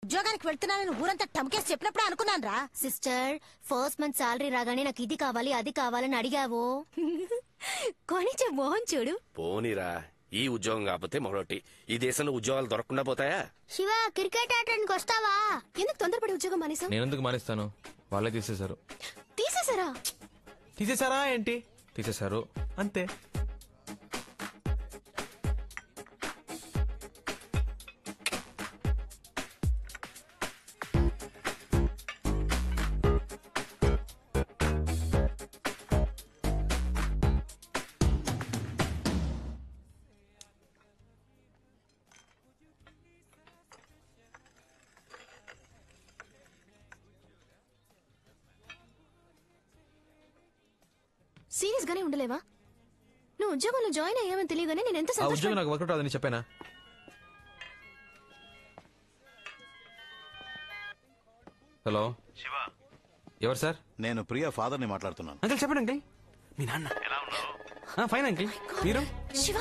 ఉద్యోగానికి వెళ్తున్నానని ఊరంతా టమ్కేసి చెప్పినప్పుడే అనుకున్నాను రా. సిస్టర్, ఫస్ట్ మంత్ సాలరీ రాగానే నాకు ఇది కావాలి అది కావాలని అడిగావు. కొనిచ్చే మోహన్ చూడు. పోనీరా, ఈ ఉద్యోగం కాకపోతే మరొకటి. ఈ దేశంలో ఉద్యోగాలు దొరకకుండా పోతాయా? శివ, క్రికెట్ ఆడడానికి వస్తావా? ఎందుకు తొందరపడి ఉద్యోగం మానేసావు? నేను ఎందుకు మానేస్తాను? వాళ్ళే తీసేశారు. తీసేసారా? తీసేశారా ఏంటి? తీసేశారు అంతే. సీరియస్ గానే ఉండలేవా? నువ్వు ఉద్యోగంలో జాయిన్ అయ్యావని తెలియగానే నేను ఎంత ఆ ఉద్యోగం నాకు వర్కౌట్ అవ్వదని చెప్పానా? హలో శివ, ఎవరు సార్? నేను ప్రియా ఫాదర్ ని మాట్లాడుతున్నాను. అంకిల్ చెప్పండి అంకిల్. మీ నాన్న ఎలా ఉన్నావు? Fine uncle. మీరు? శివ,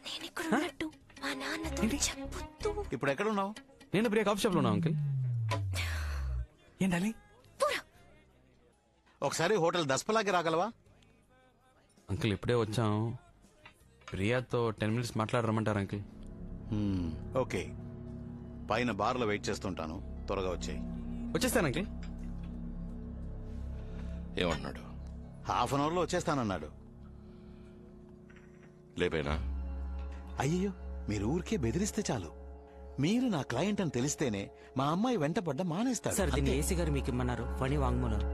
నేను ఇక్కడ ఉన్నట్టు మా నాన్నతో చెప్పొద్దు. ఇప్పుడు ఎక్కడ ఉన్నావు? నేను ప్రియా కాఫీ షాప్ లో ఉన్నా అంకిల్. ఏంటాలి? ఒకసారి హోటల్ దస్పలాకి రాగలవా? అంకిల్ ఇప్పుడే వచ్చాం. ప్రియాతో 10 minutes మాట్లాడరమ్మంటారు అంకిల్. ఓకే, పైన బార్ లో వెయిట్ చేస్తుంటాను, త్వరగా వచ్చేయి. వచ్చేస్తాను అంకిల్. ఏమంటున్నాడు? హాఫ్ అన్ అవర్ లో వచ్చేస్తానన్నాడు. లేపేనా? అయ్యో, మీరు ఊరికే బెదిరిస్తే చాలు. మీరు నా క్లయింట్ అని తెలిస్తేనే మా అమ్మాయి వెంటపడ్డ మానేస్తాడు. సార్, దీన్ని ఏసీ గారు మీకు ఇమ్మన్నారు. ఫణి వాంగ్మూలం.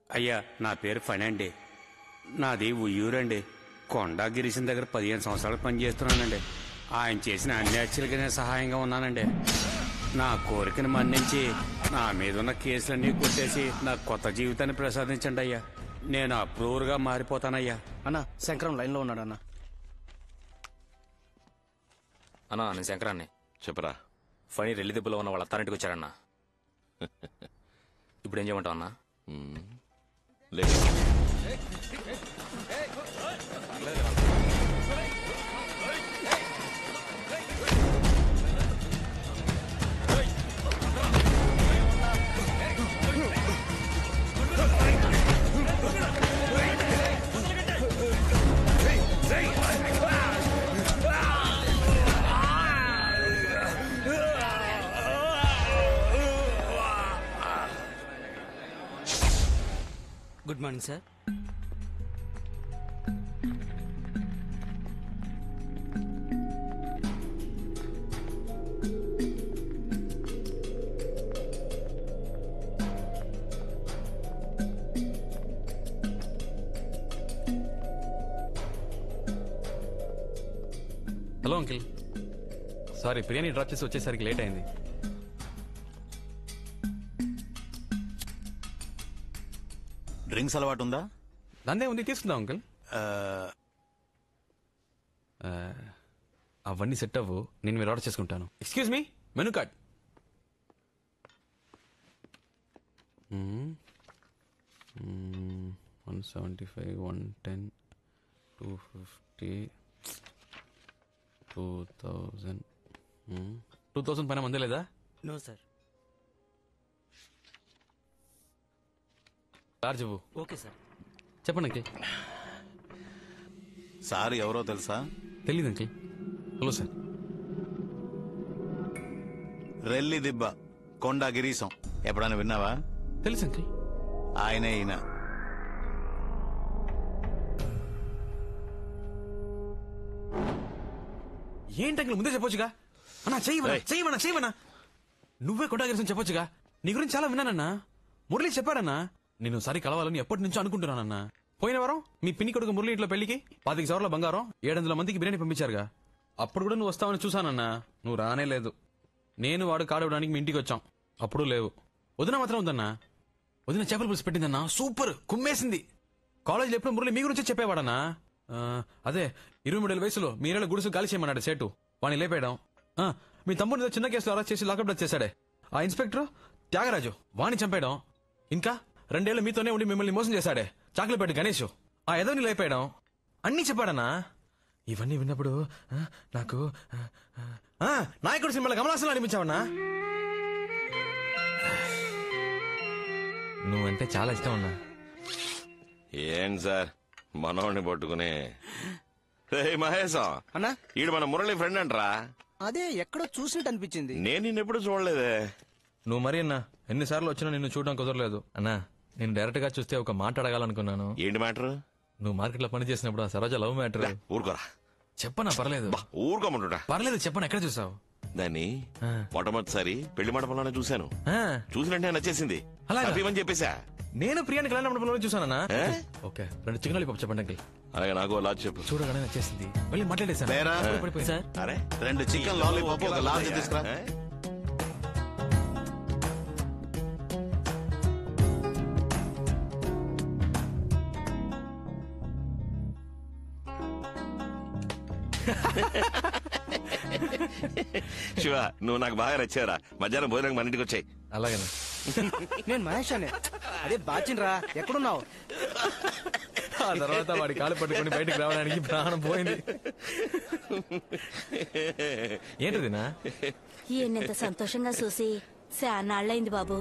అయ్యా, నా పేరు ఫణి అండి. నాది ఉయ్యూరండి. కొండా గిరీశం దగ్గర 15 సంవత్సరాలు పనిచేస్తున్నానండి. ఆయన చేసిన అన్ని హత్యలకి నేను సహాయంగా ఉన్నానండి. నా కోరికను మన్నించి నా మీద ఉన్న కేసులన్నీ కొట్టేసి నాకు కొత్త జీవితాన్ని ప్రసాదించండి అయ్యా. నేను అప్రూవర్గా మారిపోతానయ్యా. అన్నా, శంకరం లైన్ లో ఉన్నాడు అన్న. అన్నా, నేను శంకరాన్ని. చెప్పరా. ఫణి రెల్లి దెబ్బలో ఉన్న వాళ్ళ అత్తారింటికి వచ్చాడన్నా. ఇప్పుడు ఏం చేయమంటావు అన్నా? లేదు, good morning sir. Hello uncle, sorry ప్రియాని డ్రాప్ చేసి వచ్చేసరికి లేట్ అయింది. డ్రింక్స్ అలవాటు ఉందా? దాందే ఉంది, తీసుకుందాం అంకిల్. అవన్నీ సెట్ అవ్వు, నేను మీరు ఆర్డర్ చేసుకుంటాను. Excuse me, menu card. 175, 110, 250, 2000. 2000 పైన మందే లేదా? No sir. చార్జ్ ఇవ్వు. Okay sir. చెప్పండి అంకిల్. సార్ ఎవరో తెలుసా? తెలీదు అంకిల్. Hello sir. రెల్లి దిబ్బ, కొండా గిరీశం ఎప్పుడైనా విన్నావా? తెలుసు అంకిల్. ఆయనే ఈయన. ఏంటి అంకిల్ ముందే చెప్పొచ్చుగా? అన్నా చెయ్యమన్నా. నువ్వే కొండగిరిసం చెప్పొచ్చుగా. నీ గురించి చాలా విన్నానన్నా. మురళి చెప్పాడన్నా. నేను సరి కలవాలని ఎప్పటి నుంచో అనుకుంటున్నానన్నా. పోయిన వారం మీ పిన్ని కొడుకు మురళి ఇంట్లో పెళ్లికి 25 సవర్ల బంగారం 700 మందికి బిర్యానీ పంపించారుగా. అప్పుడు కూడా నువ్వు వస్తావని చూసానన్నా. నువ్వు రానే లేదు. నేను వాడు కాడవడానికి మీ ఇంటికి వచ్చాం, అప్పుడు లేవు. వదిన మాత్రం ఉందన్నా. వదిన చేపల పులుసు పెట్టిందన్నా, సూపర్ కుమ్మేసింది. కాలేజీలో ఎప్పుడు మురళి మీ గురించే చెప్పేవాడన్నా. అదే 23 వయసులో మీరేళ్ళ గుడుసు గాలి చేయమన్నాడు సేటు. వాడిని లేపేయడం. మీ తమ్ముడు చిన్న కేసులో అరెస్ట్ చేసి లాకప్ డెత్ చేశాడే ఆ ఇన్స్పెక్టర్ త్యాగరాజు, వాణ్ణి చంపేయడం. ఇంకా 2 ఏళ్ళు మీతోనే ఉండి మిమ్మల్ని మోసం చేశాడే చాకలిపేట గణేష్, ఆ ఏదో నీ లేపేయడం అన్నీ చెప్పాడన్నా. ఇవన్నీ విన్నప్పుడు నాకు నాయకుడు సినిమాలో కమలాసనం అనిపించావన్నా. నువ్వంటే చాలా ఇష్టం అన్నా. ఏం సార్ మనోడిని పట్టుకుని మహేశం అన్నా ఈడు మన మురళి ఫ్రెండ్ అంటరా? అదే ఎక్కడో చూసినట్టు అనిపించింది. నేను నిన్నెప్పుడు చూడలేదే. నువ్వు మరి అన్నా ఎన్నిసార్లు వచ్చినా నిన్ను చూడడం కుదరలేదు అన్నా. నేను డైరెక్ట్ గా చూస్తే ఒక మాట అడగాలనుకున్నాను. ఏంటి మ్యాటర్? నువ్వు మార్కెట్ లో పని చేసినప్పుడు ఆ సరోజ లవ్ మ్యాటర్. ఊరుకోరా. చెప్పనా? పర్లేదు. ఊరుకోమంటుడా? పర్లేదు చెప్పనా. ఎక్కడ చూసావు దాన్ని? మొట్టమొదటిసారి పెళ్లి మండపంలోనే చూశాను. చూసినట్టే నచ్చేసింది. అలాగా? అని చెప్పేశా. నేను ప్రియాని కళ్యాణ మండపంలో చూసానన్నా. ఓకే 2 చికెన్ లాలీపాప్ చెప్పండి అంకిల్. అలాగే నాకు లాజ్ చెప్పు. చూడగానే నచ్చేసింది. వెళ్ళి మాట్లాడేసాను. సార్ అరే 2 చికెన్ లాలీపాప్ ఒక లార్జ్ తీసుకురా. శివ నువ్వు నాకు బాగా నచ్చారా. మధ్యాహ్నం భోజనం మన ఇంటికి వచ్చాయి. అలాగేనా? నేను మహేష్ అనే. అదే బాచిన్రా ఎక్కడున్నావు? ఆ తర్వాత వాడి కాలు పట్టుకుని బయటకు రావడానికి ప్రాణం పోయింది. ఏంటిదినా? ఈయనంత సంతోషంగా చూసి శానాళ్ళైంది బాబు.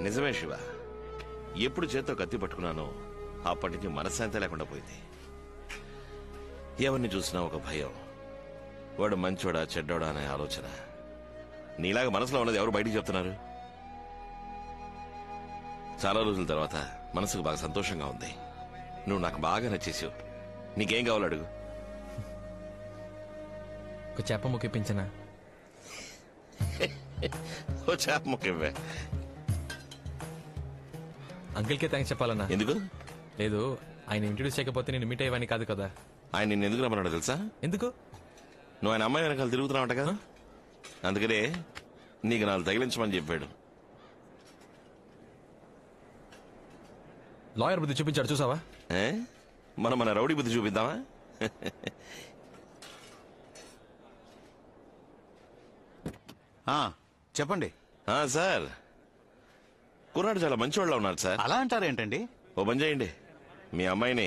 నిజమే శివ. ఎప్పుడు చేత్తో కత్తి పట్టుకున్నానో అప్పటి నుంచి మనశ్శాంతి లేకుండా పోయింది. ఎవరిని చూసినా ఒక భయం. వాడు మంచోడా చెడ్డోడా అనే ఆలోచన. నీలాగా మనసులో ఉన్నది ఎవరు బయటికి చెప్తున్నారు? చాలా రోజుల తర్వాత మనసుకు బాగా సంతోషంగా ఉంది. నువ్వు నాకు బాగా నచ్చేసావు. నీకేం కావాలో అడుగు. ఒక చేప ముక్కిపించనా? ఓ చేప ముక్కివ్వే. అంకిల్కే థ్యాంక్స్ చెప్పాలన్నా. ఎందుకు? లేదు, ఆయన ఇంట్రడ్యూస్ చేయకపోతే నేను మీట్ అయ్యేవాని కాదు కదా. ఆయన నిన్ను ఎందుకు రమ్మన్నాడు తెలుసా? ఎందుకు? నువ్వు ఆయన అమ్మాయి వెనకాల తిరుగుతున్నావు కదా, అందుకనే నీకు నాలుగు తగిలించమని చెప్పాడు. లాయర్ బుద్ధి చూపించాడు చూసావా? మనం మన రౌడీ బుద్ధి చూపిద్దామా? చెప్పండి సార్, కుర్రాడు చాలా మంచివాళ్ళ ఉన్నాడు సార్. అలా అంటారేంటండి? ఓ పని చేయండి, మీ అమ్మాయిని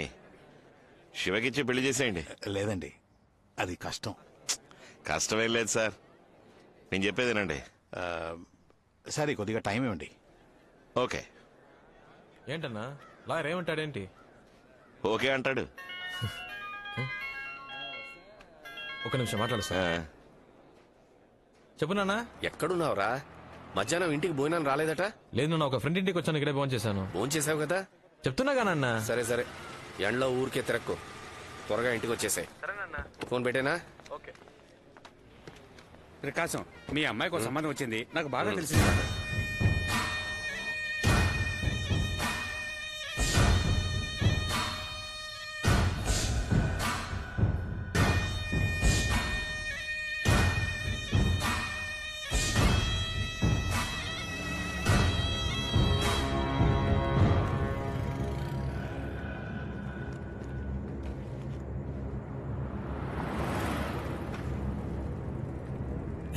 శివకిచ్చి పెళ్లి చేసేయండి. లేదండి, అది కష్టం. కష్టమేం లేదు సార్, నేను చెప్పేదేనండి. సరే కొద్దిగా టైం ఇవ్వండి. ఓకే. ఏంటన్నా లాయర్ ఏమంటాడేంటి? ఓకే అంటాడు. ఒక నిమిషం మాట్లాడు సార్. చెప్పు నాన్న. ఎక్కడున్నావురా? మధ్యాహ్నం ఇంటికి భోజనం రాలేదట? లేదు నాన్న, ఒక ఫ్రెండ్ ఇంటికి వచ్చాను, ఇక్కడే ఫోన్ చేశాను. ఫోన్ చేసావు కదా? చెప్తున్నాగా నాన్న. సరే సరే, ఎండలో ఊరికే తిరక్కు, త్వరగా ఇంటికి వచ్చేసాయి. ఫోన్ పెట్టేనా? ఓకే. ప్రకాశం, మీ అమ్మాయికి సంబంధం వచ్చింది, నాకు బాగా తెలిసింది.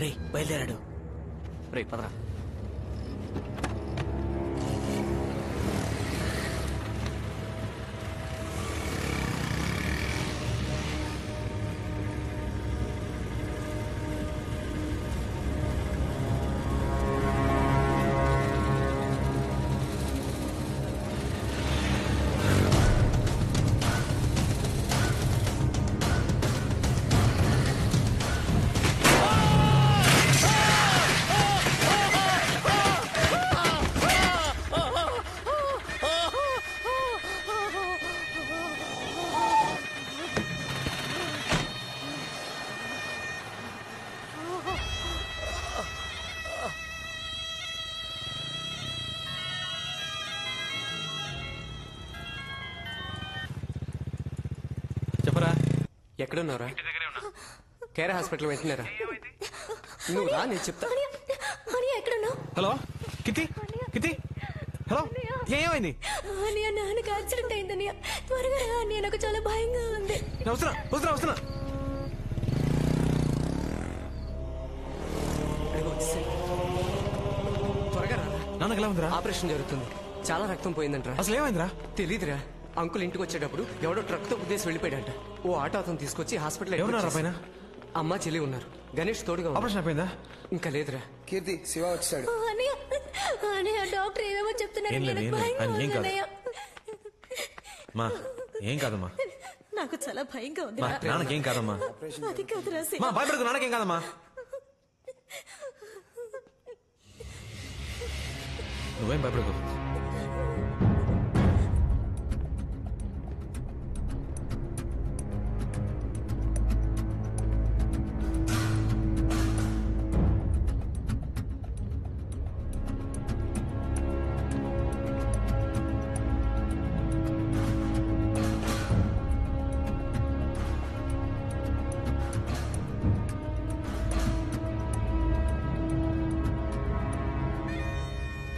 రే బయలుదేరాడు. రే పదరా. చెప్పరా. ఎక్కడున్నారా? కేర్ హాస్పిటల్ వెంటనేరా. నువ్వు రా, నేను చెప్తా. ఎక్కడున్నావు? హలో కితి, కితి, హలో, ఏమైంది? నాన్నకి యాక్సిడెంట్ అయిందని త్వరగా రా. నాకు చాలా భయంగా ఉంది. వస్తున్నా వస్తున్నా వస్తున్నా. త్వరగా రా. నాన్నకి ఎలా ఉందిరా? ఆపరేషన్ జరుగుతుంది, చాలా రక్తం పోయిందంటరా. అసలు ఏమైందిరా? తెలీదురా. అంకుల్ ఇంటికి వచ్చేటప్పుడు ఎవడో ట్రక్ తో ఉద్దేశం వెళ్ళిపోయాడంట. ఓ ఆటో అతను తీసుకొచ్చి హాస్పిటల్ ఎవరున్నారా పైన? అమ్మ చెల్లి ఉన్నారు. గణేష్ తోడుగా ఉన్నాడు. ఆపరేషన్ అయిపోయిందా? ఇంకా లేదురా. కీర్తి, శివ వచ్చాడు. డాక్టర్ ఏమేమో చెప్తున్నాడు. ఏం లేదు, నాకు ఏం లేదు. భయంగా ఆయన ఏం ఉంది కాదు. అన్నయ్య. మా ఏం కాదమ్మా. నాకు చాలా భయంగా ఉంది. మా నాన్నకేం కాదమ్మా. అది కాదురా శివ. మా భయపడకు, నాన్నకేం కాదమ్మా. నువ్వేం భయపడకు.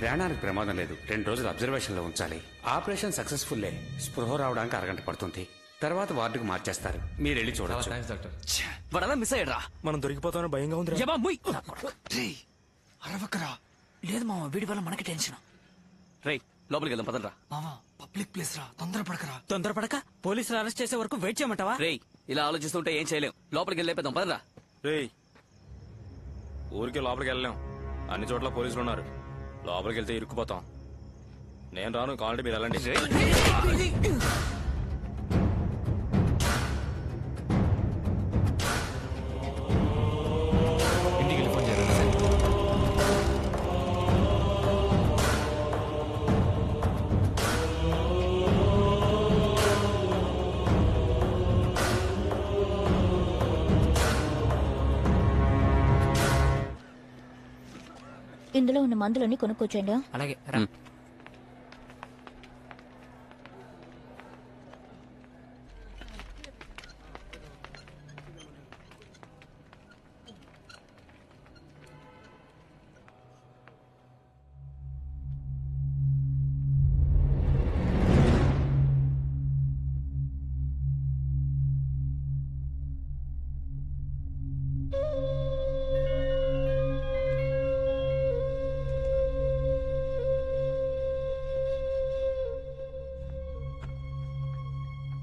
ప్రాణానికి ప్రమాదం లేదు. 2 రోజులు అబ్జర్వేషన్ లో ఉంచాలి. ఆపరేషన్ సక్సెస్ఫుల్లే. స్పృహ రావడానికి అరగంట పడుతుంది. తర్వాత వార్డుకు మార్చేస్తారు. మీరు వెళ్ళి చూడొచ్చు. డాక్టర్. వాడలా మిస్ అయ్యారా? మనం దొరికిపోతామని భయంగా ఉంది. అరవకరా. లేదు మామ, వీడి వల్ల మనకి టెన్షన్. రేయ్ లోపలికి వెళ్దాం పదండ్రా. మావా, పబ్లిక్ ప్లేస్ రా, తొందరపడకరా. తొందరపడక పోలీసులు అరెస్ట్ చేసే వరకు వెయిట్ చేయమంటావా? రేయ్ ఇలా ఆలోచిస్తుంటే ఏం చేయలేం. లోపలికి వెళ్ళిపోదాం పదండ్రా. రేయ్ ఊరికే లోపలికి వెళ్ళలేం. అన్ని చోట్ల పోలీసులు ఉన్నారు. లోపలికి వెళ్తే ఇరుక్కుపోతాం. నేను రాను, కావాలంటే మీరు వెళ్ళండి. ఇంటికి వెళ్ళి ఫోన్ చేయాలి. ఇందులో ఉన్న మందులన్నీ కొనుక్కొచ్చండి. అలాగే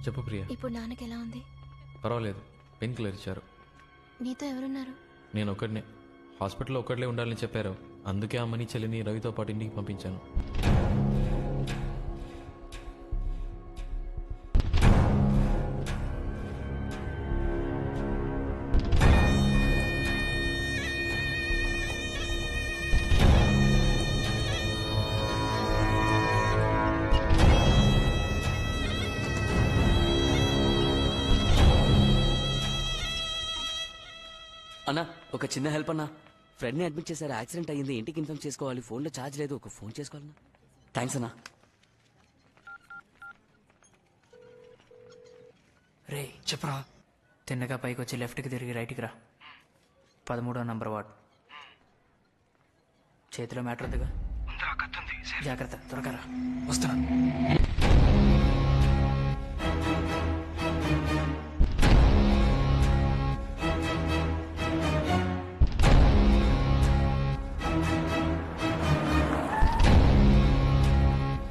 చెప్పు ప్రియా. ఇప్పుడు నాన్నకి ఎలా ఉంది? పర్వాలేదు, పెయిన్ కిల్లర్ ఇచ్చారు. నీతో ఎవరున్నారు? నేను ఒక్కడినే. హాస్పిటల్లో ఒక్కడలే ఉండాలని చెప్పారు. అందుకే అమ్మని చెల్లిని రవితో పాటు ఇంటికి పంపించాను. అన్నా ఒక చిన్న హెల్ప్ అన్నా. ఫ్రెండ్ ని అడ్మిట్ చేశారు, యాక్సిడెంట్ అయ్యింది, ఇంటికి ఇన్ఫార్మ్ చేసుకోవాలి. ఫోన్ లో ఛార్జ్ లేదు, ఒక ఫోన్ చేసుకోవాలన్నా. థ్యాంక్స్ అన్నా. రే చెప్పరా. తిన్నగా పైకి వచ్చి లెఫ్ట్కి తిరిగి రైట్కి రా. 13వ నంబర్ వార్డ్. చేతిలో మ్యాటర్ ఉందిగా, జాగ్రత్త, త్వరగా రా. వస్తున్నా.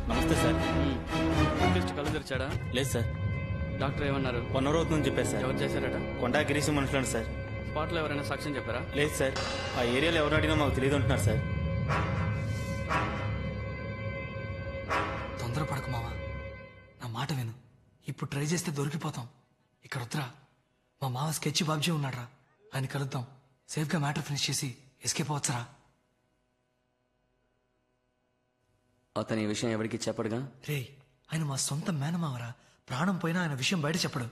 నమస్తే సార్. కళ్ళు తెరిచాడా? లేదు సార్. డాక్టర్ ఏమన్నారు? 1 అవర్ అవుతుందని చెప్పారు సార్. ఎవరు చేశారట? కొండా గిరీశం మనుషులు సార్. స్పాట్ లో ఎవరైనా సాక్ష్యం చెప్పారా? లేదు సార్. ఆ ఏరియాలో ఎవరు అడిగినా మాకు తెలియదు అంటున్నారు సార్. తొందరపడకు మావా, నా మాట విను. ఇప్పుడు ట్రై చేస్తే దొరికిపోతాం. ఇక్కడ వద్దురా. మా మావ స్కెచ్ బాబ్జీ ఉన్నాడ్రా, ఆయన కలుద్దాం. సేఫ్ గా మ్యాటర్ ఫినిష్ చేసి ఎస్కేప్ అవచ్చురా. అతని ఈ విషయం ఎవరికి చెప్పడుగా? రే, ఆయన మా సొంత మేనమావరా. ప్రాణం పోయినా ఆయన విషయం బయట చెప్పడు.